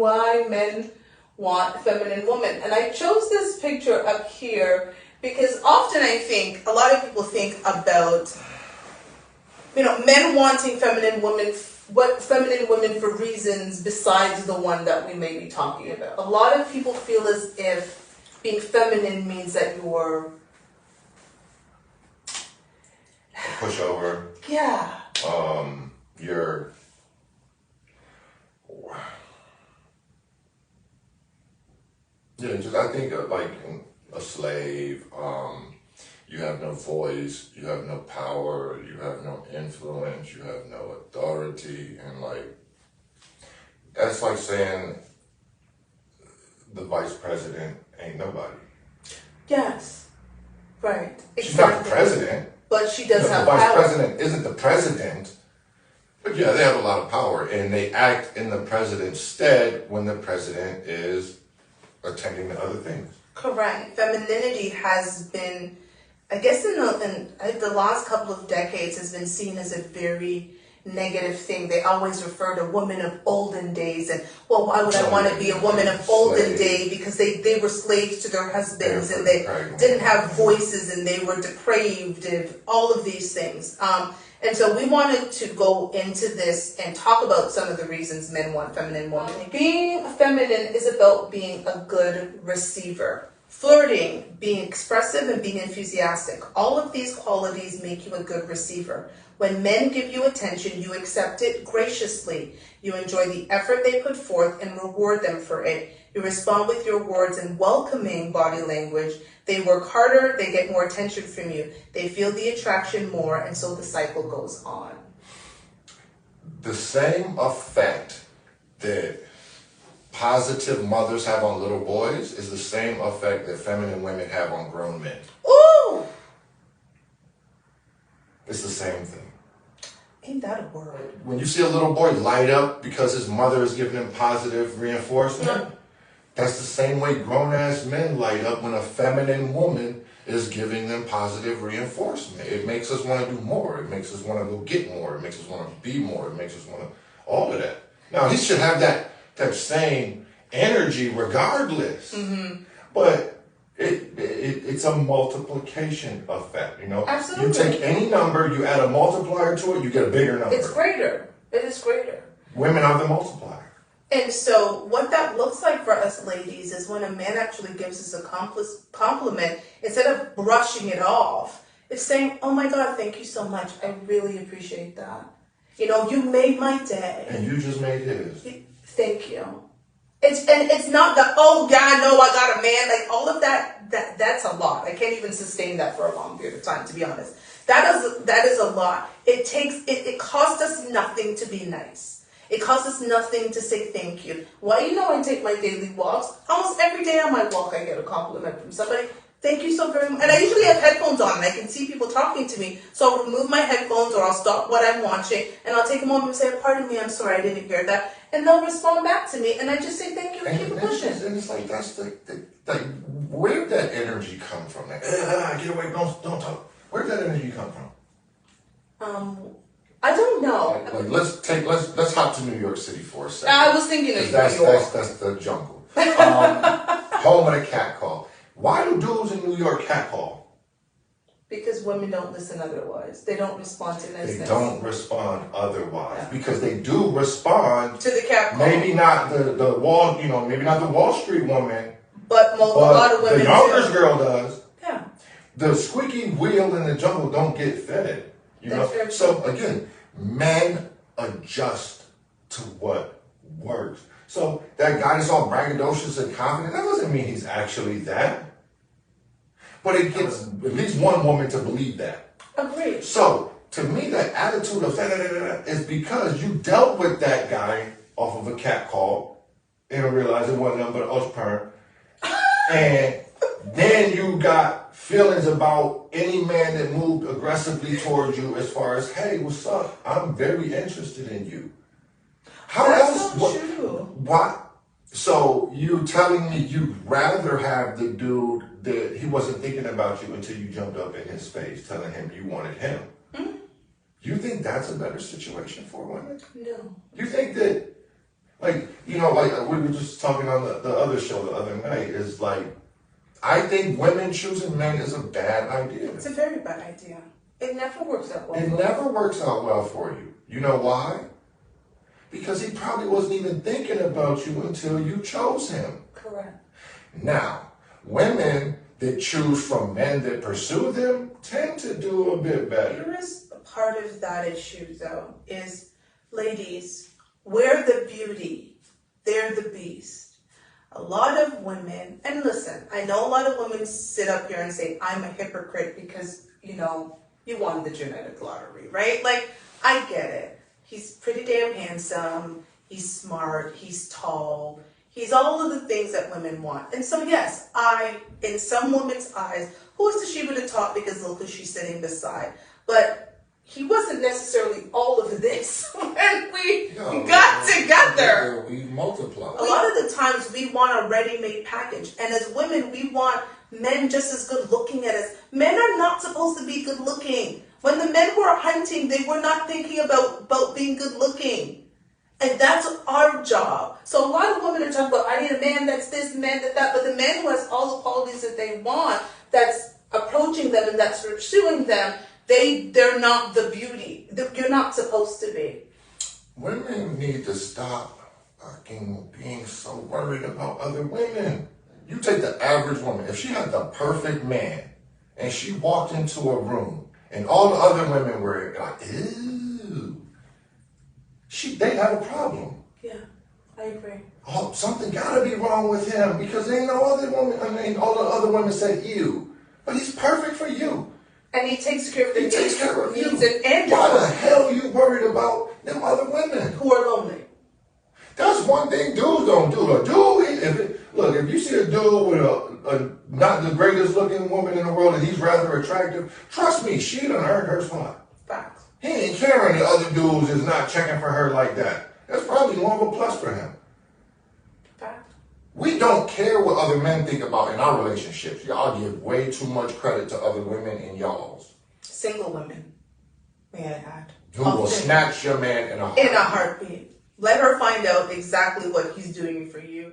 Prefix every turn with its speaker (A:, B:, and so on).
A: why men want feminine women. And I chose this picture up here because often I think, a lot of people think about, men wanting feminine women for reasons besides the one that we may be talking about. A lot of people feel as if being feminine means that you're
B: a pushover.
A: Yeah.
B: You're just I think like a slave. You have no voice, you have no power, you have no influence, you have no authority, and that's like saying the vice president ain't nobody.
A: Yes. Right. Exactly.
B: She's not the president.
A: But she does have
B: power. The vice
A: power.
B: president isn't the president. But yeah, they have a lot of power, and they act in the president's stead when the president is attending to other things.
A: Correct. Femininity has been, I guess, in the last couple of decades, has been seen as a very negative thing. They always refer to women of olden days, and why would I want to be a woman of olden day? Because they were slaves to their husbands, and they didn't have voices, and they were depraved, and all of these things. And so we wanted to go into this and talk about some of the reasons men want feminine women. Being feminine is about being a good receiver. Flirting, being expressive, and being enthusiastic. All of these qualities make you a good receiver. When men give you attention, you accept it graciously. You enjoy the effort they put forth and reward them for it. You respond with your words and welcoming body language. They work harder, they get more attention from you. They feel the attraction more, and so the cycle goes on.
B: The same effect that positive mothers have on little boys is the same effect that feminine women have on grown men.
A: Ooh!
B: It's the same thing.
A: Ain't that a word?
B: When you see a little boy light up because his mother is giving him positive reinforcement, that's the same way grown-ass men light up when a feminine woman is giving them positive reinforcement. It makes us want to do more. It makes us want to go get more. It makes us want to be more. It makes us want to... all of that. Now, he should have that same energy regardless. Mm-hmm. But it's a multiplication effect,
A: Absolutely.
B: You take any number, you add a multiplier to it, you get a bigger number.
A: It's greater. It is greater.
B: Women are the multiplier.
A: And so what that looks like for us ladies is when a man actually gives us a compliment, instead of brushing it off, it's saying, oh my God, thank you so much. I really appreciate that. You made my day.
B: And you just made his.
A: Thank you. It's not the, oh yeah, I know I got a man. Like all of that's a lot. I can't even sustain that for a long period of time, to be honest. That is a lot. It costs us nothing to be nice. It costs us nothing to say thank you. I take my daily walks. Almost every day on my walk, I get a compliment from somebody. Thank you so very much. And I usually have headphones on, and I can see people talking to me. So I'll remove my headphones, or I'll stop what I'm watching, and I'll take a moment and say, pardon me, I'm sorry, I didn't hear that. And they'll respond back to me, and I just say thank you and keep it pushing.
B: And it's like, that's where'd that energy come from? Like, get away, don't talk. Where'd that energy come from?
A: I don't know.
B: Let's hop to New York City for a second.
A: I was thinking of New York.
B: That's the jungle. Home of the catcall. Why do dudes in New York catcall?
A: Because women don't listen otherwise. They don't respond to niceness.
B: They don't respond otherwise. Yeah. Because they do respond
A: to the catcall.
B: Maybe not the Wall Street woman.
A: But a lot of women.
B: The Yonkers girl does.
A: Yeah.
B: The squeaky wheel in the jungle don't get fed. So again, men adjust to what works. So that guy that's all braggadocious and confident, that doesn't mean he's actually that. But it gets at least one woman to believe that.
A: Agreed.
B: So to me, that attitude of is because you dealt with that guy off of a cat call and realized it wasn't nothing but an Osperm. And then you got feelings about any man that moved aggressively towards you as far as, hey, what's up? I'm very interested in you.
A: That's so true.
B: Why? So you telling me you'd rather have the dude that he wasn't thinking about you until you jumped up in his face telling him you wanted him. Mm-hmm. You think that's a better situation for women?
A: No.
B: You think that Like, like we were just talking on the other show the other night, is like, I think women choosing men is a bad idea.
A: It's a very bad idea. It never works out well.
B: It never works out well for you. You know why? Because he probably wasn't even thinking about you until you chose him.
A: Correct.
B: Now, women that choose from men that pursue them tend to do a bit better.
A: Here is a part of that issue, though, is ladies, we're the beauty, they're the beast. A lot of women, and listen, I know a lot of women sit up here and say, I'm a hypocrite because, you won the genetic lottery, right? Like, I get it. He's pretty damn handsome, he's smart, he's tall, he's all of the things that women want. And so, yes, in some women's eyes, who is the Sheba to talk because look who she's sitting beside. But he wasn't necessarily all of this when we got together.
B: We multiply.
A: A lot of the times we want a ready-made package. And as women, we want men just as good looking at us. Men are not supposed to be good looking. When the men were hunting, they were not thinking about being good looking. And that's our job. So a lot of women are talking about, I need a man that's this, man that's that. But the man who has all the qualities that they want, that's approaching them and that's pursuing them, they're not the beauty. You're not supposed to be.
B: Women need to stop fucking being so worried about other women. You take the average woman. If she had the perfect man and she walked into a room and all the other women were like, ew, they have a problem.
A: Yeah, I agree.
B: Oh, something gotta be wrong with him because ain't no other woman, all the other women said ew. But he's perfect for you.
A: And he takes care of the
B: He takes care of you.
A: needs and
B: Why the hell are you worried about them other women?
A: who are lonely.
B: That's one thing dudes don't do. A dude, if you see a dude with a not the greatest looking woman in the world and he's rather attractive, trust me, she done earned her spot.
A: Facts.
B: He ain't caring the other dudes is not checking for her like that. That's probably more of a plus for him.
A: Facts.
B: We don't care what other men think about in our relationships. Y'all give way too much credit to other women in y'all's.
A: Single women, may I add.
B: Who will snatch your man in a heartbeat.
A: In a heartbeat. Let her find out exactly what he's doing for you.